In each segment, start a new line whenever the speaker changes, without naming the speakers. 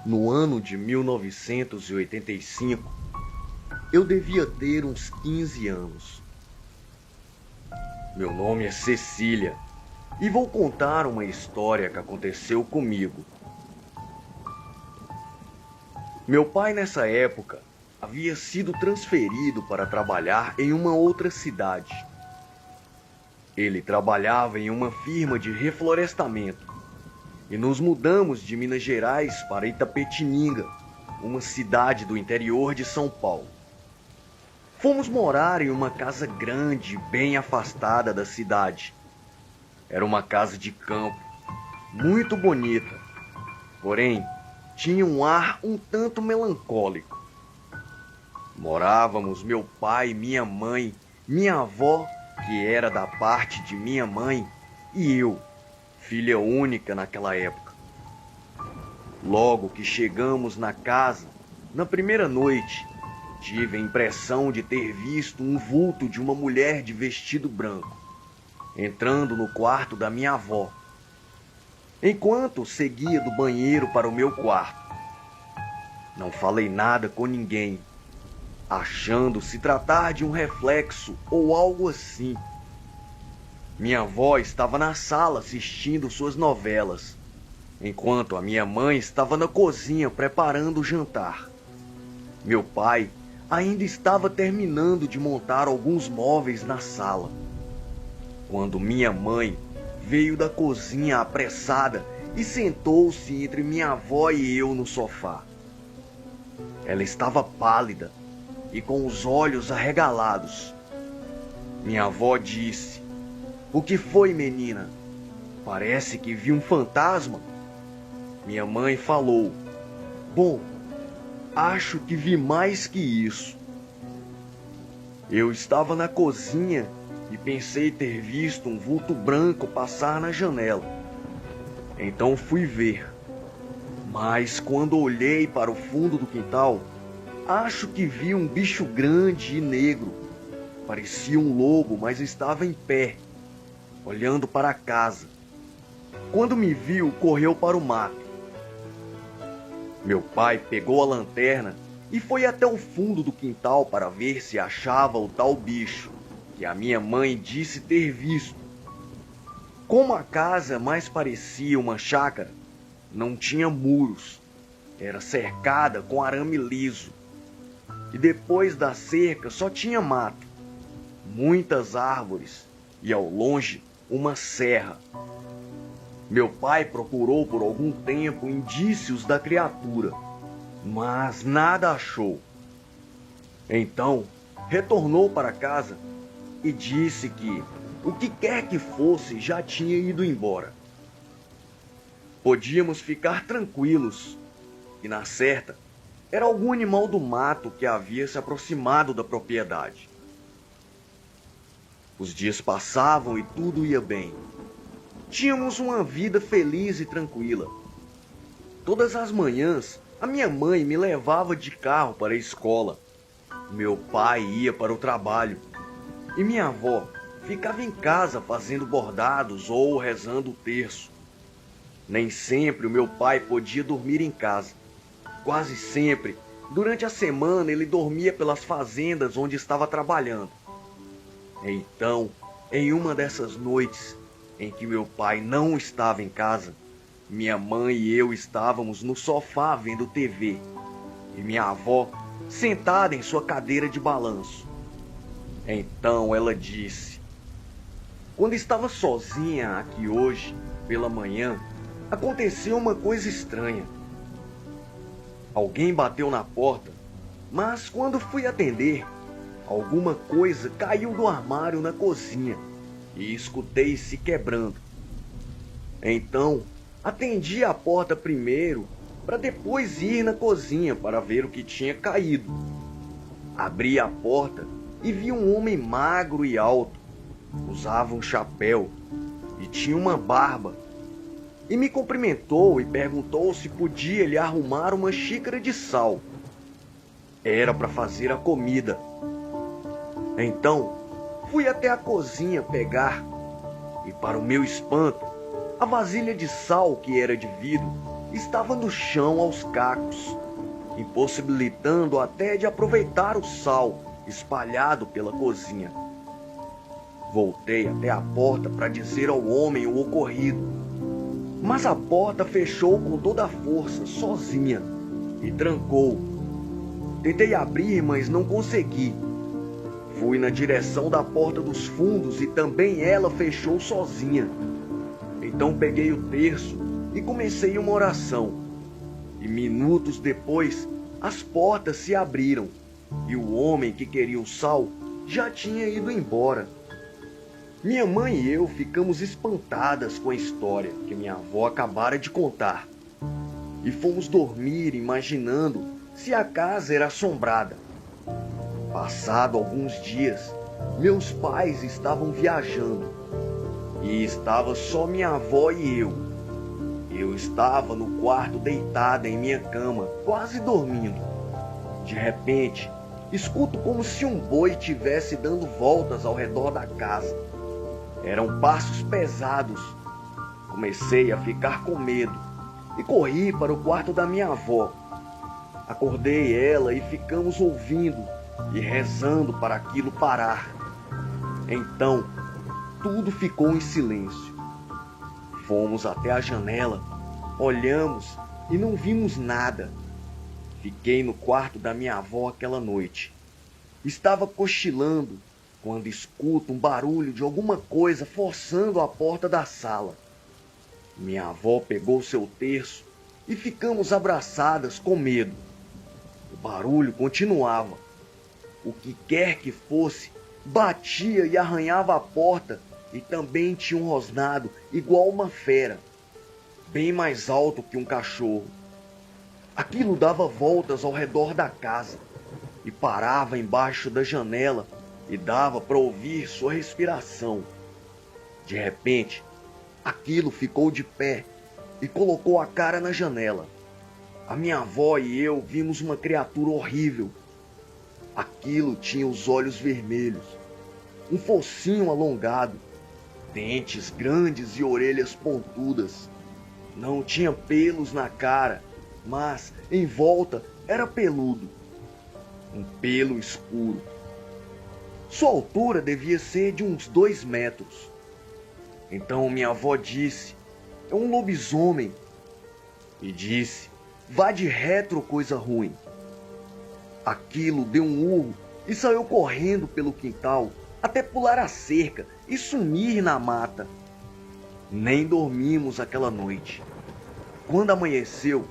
No ano de 1985, eu devia ter uns 15 anos. Meu nome é Cecília e vou contar uma história que aconteceu comigo. Meu pai, nessa época, havia sido transferido para trabalhar em uma outra cidade. Ele trabalhava em uma firma de reflorestamento e nos mudamos de Minas Gerais para Itapetininga, uma cidade do interior de São Paulo. Fomos morar em uma casa grande, bem afastada da cidade. Era uma casa de campo, muito bonita, porém tinha um ar um tanto melancólico. Morávamos meu pai, minha mãe, minha avó, que era da parte de minha mãe, e eu, filha única naquela época. Logo que chegamos na casa, na primeira noite, tive a impressão de ter visto um vulto de uma mulher de vestido branco, entrando no quarto da minha avó, enquanto seguia do banheiro para o meu quarto. Não falei nada com ninguém, achando se tratar de um reflexo ou algo assim. Minha avó estava na sala assistindo suas novelas, enquanto a minha mãe estava na cozinha preparando o jantar. Meu pai ainda estava terminando de montar alguns móveis na sala, quando minha mãe veio da cozinha apressada e sentou-se entre minha avó e eu no sofá. Ela estava pálida e com os olhos arregalados. Minha avó disse: "O que foi, menina? Parece que vi um fantasma." Minha mãe falou: "Bom, acho que vi mais que isso." Eu estava na cozinha e pensei ter visto um vulto branco passar na janela. Então fui ver. Mas quando olhei para o fundo do quintal, acho que vi um bicho grande e negro. Parecia um lobo, mas estava em pé, olhando para a casa. Quando me viu, correu para o mato. Meu pai pegou a lanterna e foi até o fundo do quintal para ver se achava o tal bicho que a minha mãe disse ter visto. Como a casa mais parecia uma chácara, não tinha muros, era cercada com arame liso. E depois da cerca só tinha mato, muitas árvores e ao longe uma serra. Meu pai procurou por algum tempo indícios da criatura, mas nada achou. Então, retornou para casa e disse que o que quer que fosse já tinha ido embora. Podíamos ficar tranquilos, e na certa, era algum animal do mato que havia se aproximado da propriedade. Os dias passavam e tudo ia bem. Tínhamos uma vida feliz e tranquila. Todas as manhãs, a minha mãe me levava de carro para a escola. Meu pai ia para o trabalho. E minha avó ficava em casa fazendo bordados ou rezando o terço. Nem sempre o meu pai podia dormir em casa. Quase sempre, durante a semana, ele dormia pelas fazendas onde estava trabalhando. Então, em uma dessas noites em que meu pai não estava em casa, minha mãe e eu estávamos no sofá vendo TV, e minha avó sentada em sua cadeira de balanço. Então ela disse: "Quando estava sozinha aqui hoje, pela manhã, aconteceu uma coisa estranha. Alguém bateu na porta, mas quando fui atender, alguma coisa caiu do armário na cozinha e escutei se quebrando. Então, atendi a porta primeiro para depois ir na cozinha para ver o que tinha caído. Abri a porta e vi um homem magro e alto. Usava um chapéu e tinha uma barba. E me cumprimentou e perguntou se podia lhe arrumar uma xícara de sal. Era para fazer a comida. Então, fui até a cozinha pegar, e para o meu espanto, a vasilha de sal, que era de vidro, estava no chão aos cacos, impossibilitando até de aproveitar o sal espalhado pela cozinha. Voltei até a porta para dizer ao homem o ocorrido, mas a porta fechou com toda a força, sozinha, e trancou. Tentei abrir, mas não consegui. Fui na direção da porta dos fundos e também ela fechou sozinha. Então peguei o terço e comecei uma oração. E minutos depois, as portas se abriram e o homem que queria o sal já tinha ido embora. Minha mãe e eu ficamos espantadas com a história que minha avó acabara de contar. E fomos dormir imaginando se a casa era assombrada. Passado alguns dias, meus pais estavam viajando e estava só minha avó e eu. Eu estava no quarto deitada em minha cama, quase dormindo. De repente, escuto como se um boi estivesse dando voltas ao redor da casa. Eram passos pesados. Comecei a ficar com medo e corri para o quarto da minha avó. Acordei ela e ficamos ouvindo e rezando para aquilo parar. Então, tudo ficou em silêncio. Fomos até a janela, olhamos e não vimos nada. Fiquei no quarto da minha avó aquela noite. Estava cochilando quando escuto um barulho de alguma coisa forçando a porta da sala. Minha avó pegou seu terço e ficamos abraçadas com medo. O barulho continuava. O que quer que fosse, batia e arranhava a porta e também tinha um rosnado igual uma fera, bem mais alto que um cachorro. Aquilo dava voltas ao redor da casa e parava embaixo da janela e dava para ouvir sua respiração. De repente, aquilo ficou de pé e colocou a cara na janela. A minha avó e eu vimos uma criatura horrível. Aquilo tinha os olhos vermelhos, um focinho alongado, dentes grandes e orelhas pontudas. Não tinha pelos na cara, mas em volta era peludo, um pelo escuro. Sua altura devia ser de uns 2 metros. Então minha avó disse, é um lobisomem. E disse, vá de retro, coisa ruim. Aquilo deu um urro e saiu correndo pelo quintal até pular a cerca e sumir na mata. Nem dormimos aquela noite. Quando amanheceu,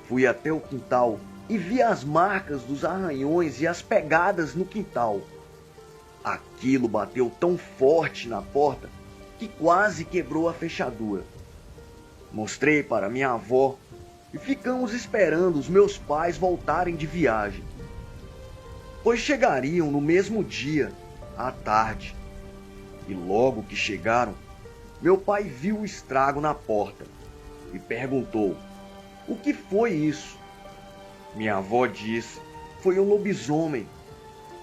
fui até o quintal e vi as marcas dos arranhões e as pegadas no quintal. Aquilo bateu tão forte na porta que quase quebrou a fechadura. Mostrei para minha avó e ficamos esperando os meus pais voltarem de viagem, pois chegariam no mesmo dia, à tarde. E logo que chegaram, meu pai viu o estrago na porta e perguntou, o que foi isso? Minha avó disse, foi um lobisomem.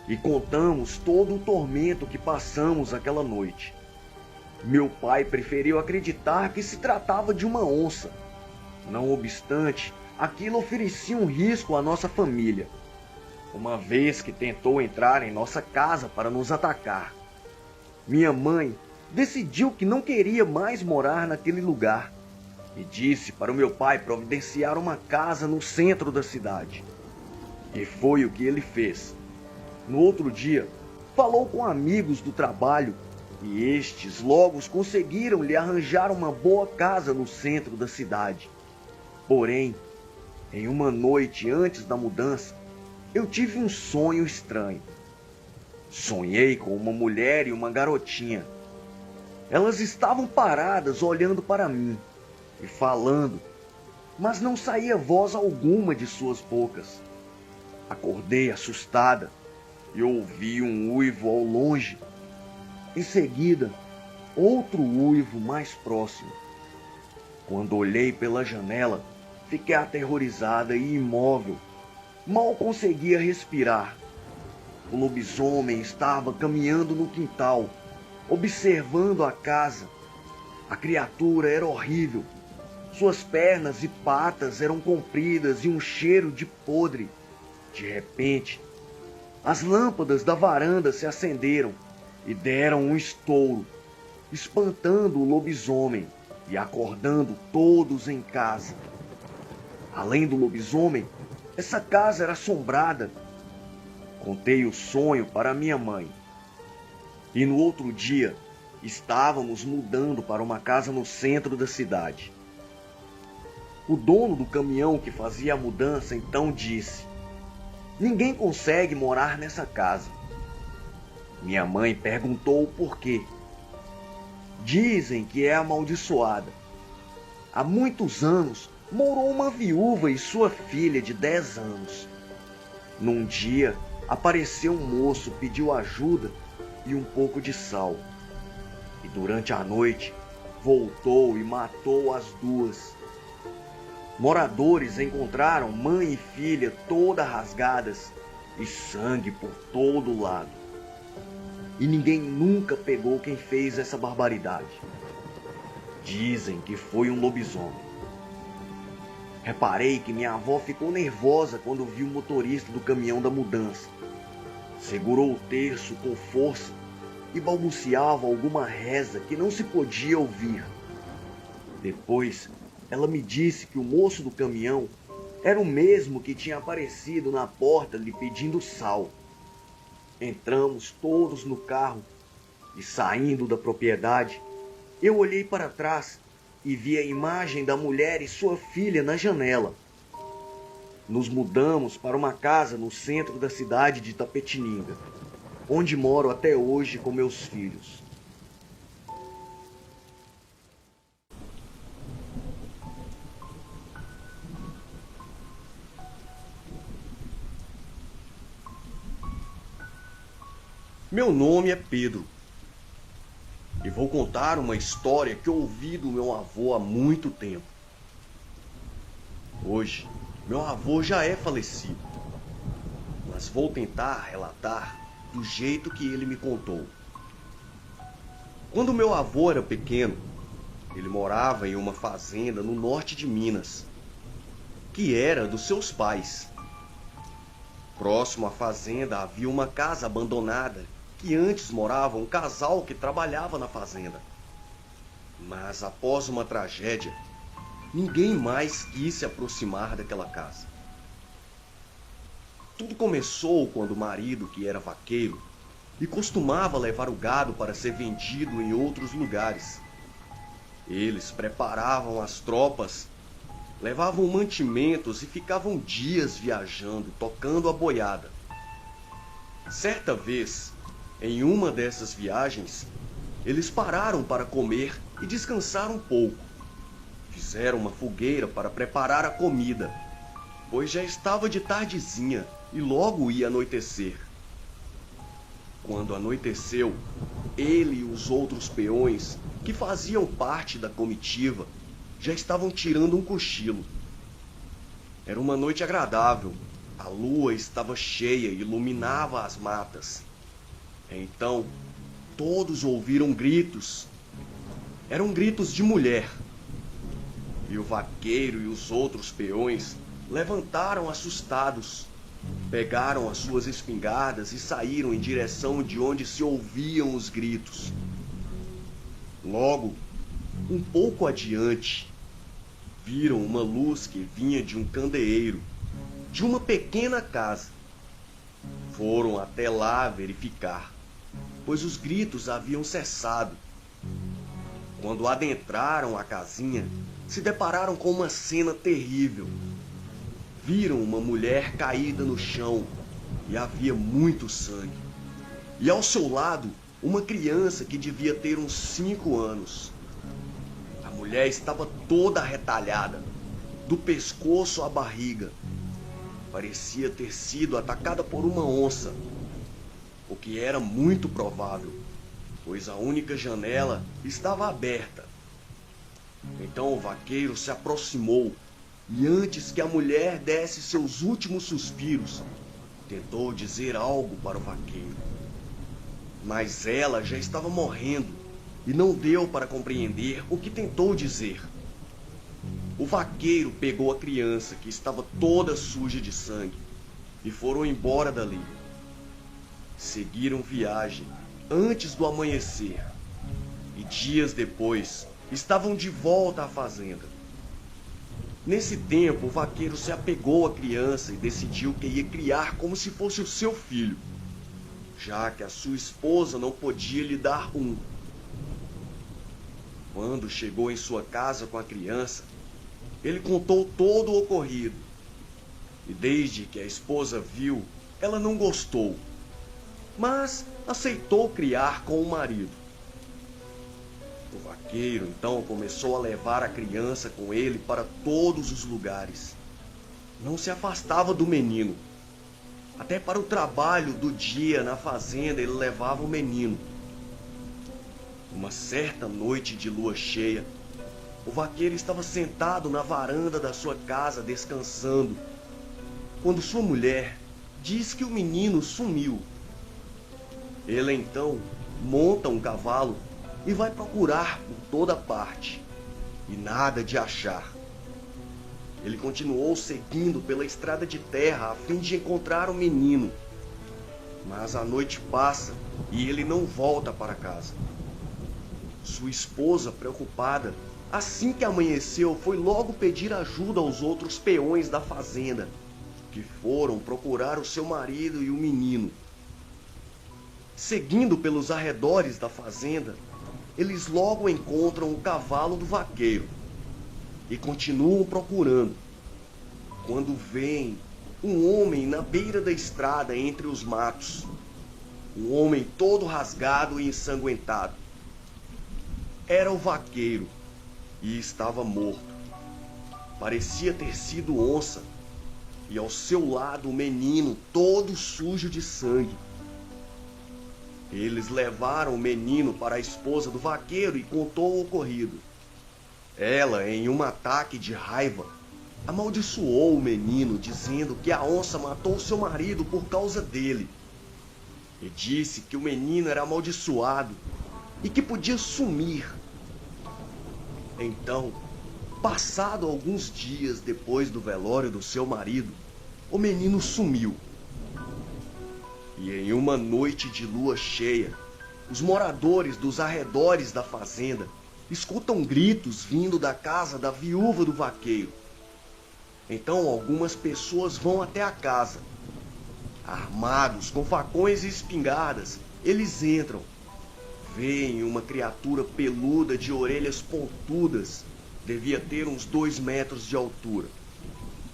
E contamos todo o tormento que passamos aquela noite. Meu pai preferiu acreditar que se tratava de uma onça. Não obstante, aquilo oferecia um risco à nossa família, uma vez que tentou entrar em nossa casa para nos atacar. Minha mãe decidiu que não queria mais morar naquele lugar e disse para o meu pai providenciar uma casa no centro da cidade. E foi o que ele fez. No outro dia, falou com amigos do trabalho e estes logo conseguiram lhe arranjar uma boa casa no centro da cidade. Porém, em uma noite antes da mudança, eu tive um sonho estranho. Sonhei com uma mulher e uma garotinha. Elas estavam paradas olhando para mim e falando, mas não saía voz alguma de suas bocas. Acordei assustada e ouvi um uivo ao longe. Em seguida, outro uivo mais próximo. Quando olhei pela janela, fiquei aterrorizada e imóvel. Mal conseguia respirar. O lobisomem estava caminhando no quintal, observando a casa. A criatura era horrível. Suas pernas e patas eram compridas e um cheiro de podre. De repente, as lâmpadas da varanda se acenderam e deram um estouro, espantando o lobisomem e acordando todos em casa. Além do lobisomem, essa casa era assombrada. Contei o sonho para minha mãe. E no outro dia, estávamos mudando para uma casa no centro da cidade. O dono do caminhão que fazia a mudança então disse: "Ninguém consegue morar nessa casa." Minha mãe perguntou o porquê. "Dizem que é amaldiçoada. Há muitos anos morou uma viúva e sua filha de 10 anos. Num dia, apareceu um moço, pediu ajuda e um pouco de sal. E durante a noite, voltou e matou as duas. Moradores encontraram mãe e filha todas rasgadas e sangue por todo lado. E ninguém nunca pegou quem fez essa barbaridade. Dizem que foi um lobisomem." Reparei que minha avó ficou nervosa quando viu o motorista do caminhão da mudança. Segurou o terço com força e balbuciava alguma reza que não se podia ouvir. Depois, ela me disse que o moço do caminhão era o mesmo que tinha aparecido na porta lhe pedindo sal. Entramos todos no carro e, saindo da propriedade, eu olhei para trás e vi a imagem da mulher e sua filha na janela. Nos mudamos para uma casa no centro da cidade de Itapetininga, onde moro até hoje com meus filhos. Meu nome é Pedro e vou contar uma história que ouvi do meu avô há muito tempo. Hoje, meu avô já é falecido, mas vou tentar relatar do jeito que ele me contou. Quando meu avô era pequeno, ele morava em uma fazenda no norte de Minas, que era dos seus pais. Próximo à fazenda havia uma casa abandonada que antes morava um casal que trabalhava na fazenda. Mas após uma tragédia, ninguém mais quis se aproximar daquela casa. Tudo começou quando o marido, que era vaqueiro e costumava levar o gado para ser vendido em outros lugares, eles preparavam as tropas, levavam mantimentos e ficavam dias viajando, tocando a boiada. Certa vez, em uma dessas viagens, eles pararam para comer e descansar um pouco. Fizeram uma fogueira para preparar a comida, pois já estava de tardezinha e logo ia anoitecer. Quando anoiteceu, ele e os outros peões, que faziam parte da comitiva, já estavam tirando um cochilo. Era uma noite agradável, a lua estava cheia e iluminava as matas. Então, todos ouviram gritos. Eram gritos de mulher. E o vaqueiro e os outros peões levantaram assustados, pegaram as suas espingardas e saíram em direção de onde se ouviam os gritos. Logo, um pouco adiante, viram uma luz que vinha de um candeeiro, de uma pequena casa. Foram até lá verificar, pois os gritos haviam cessado. Quando adentraram a casinha, se depararam com uma cena terrível. Viram uma mulher caída no chão e havia muito sangue. E ao seu lado, uma criança que devia ter uns 5 anos. A mulher estava toda retalhada, do pescoço à barriga. Parecia ter sido atacada por uma onça, o que era muito provável, pois a única janela estava aberta. Então o vaqueiro se aproximou e, antes que a mulher desse seus últimos suspiros, tentou dizer algo para o vaqueiro. Mas ela já estava morrendo e não deu para compreender o que tentou dizer. O vaqueiro pegou a criança, que estava toda suja de sangue, e foram embora dali. Seguiram viagem antes do amanhecer, e dias depois estavam de volta à fazenda. Nesse tempo, o vaqueiro se apegou à criança e decidiu que ia criar como se fosse o seu filho, já que a sua esposa não podia lhe dar um. Quando chegou em sua casa com a criança, ele contou todo o ocorrido. E desde que a esposa viu, ela não gostou, mas aceitou criar com o marido. O vaqueiro então começou a levar a criança com ele para todos os lugares. Não se afastava do menino. Até para o trabalho do dia na fazenda ele levava o menino. Uma certa noite de lua cheia, o vaqueiro estava sentado na varanda da sua casa descansando, quando sua mulher diz que o menino sumiu. Ele então monta um cavalo e vai procurar por toda parte, e nada de achar. Ele continuou seguindo pela estrada de terra a fim de encontrar o menino, mas a noite passa e ele não volta para casa. Sua esposa, preocupada, assim que amanheceu, foi logo pedir ajuda aos outros peões da fazenda, que foram procurar o seu marido e o menino. Seguindo pelos arredores da fazenda, eles logo encontram o cavalo do vaqueiro e continuam procurando, quando veem um homem na beira da estrada entre os matos, um homem todo rasgado e ensanguentado. Era o vaqueiro e estava morto. Parecia ter sido onça, e ao seu lado o menino todo sujo de sangue. Eles levaram o menino para a esposa do vaqueiro e contou o ocorrido. Ela, em um ataque de raiva, amaldiçoou o menino, dizendo que a onça matou seu marido por causa dele. E disse que o menino era amaldiçoado e que podia sumir. Então, passado alguns dias depois do velório do seu marido, o menino sumiu. E em uma noite de lua cheia, os moradores dos arredores da fazenda escutam gritos vindo da casa da viúva do vaqueiro. Então algumas pessoas vão até a casa. Armados com facões e espingardas, eles entram. Veem uma criatura peluda de orelhas pontudas, devia ter uns 2 metros de altura.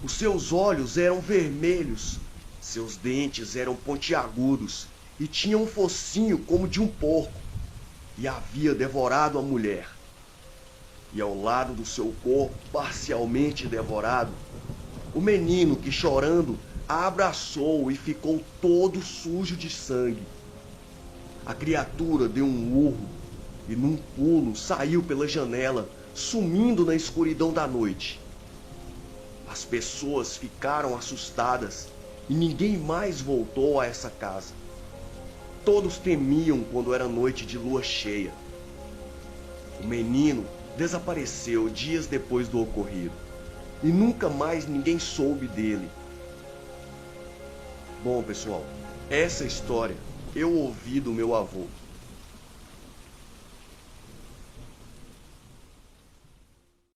Os seus olhos eram vermelhos, seus dentes eram pontiagudos e tinha um focinho como de um porco, e havia devorado a mulher. E ao lado do seu corpo, parcialmente devorado, o menino que, chorando, a abraçou e ficou todo sujo de sangue. A criatura deu um urro e num pulo saiu pela janela, sumindo na escuridão da noite. As pessoas ficaram assustadas e ninguém mais voltou a essa casa. Todos temiam quando era noite de lua cheia. O menino desapareceu dias depois do ocorrido e nunca mais ninguém soube dele. Bom, pessoal, essa história eu ouvi do meu avô.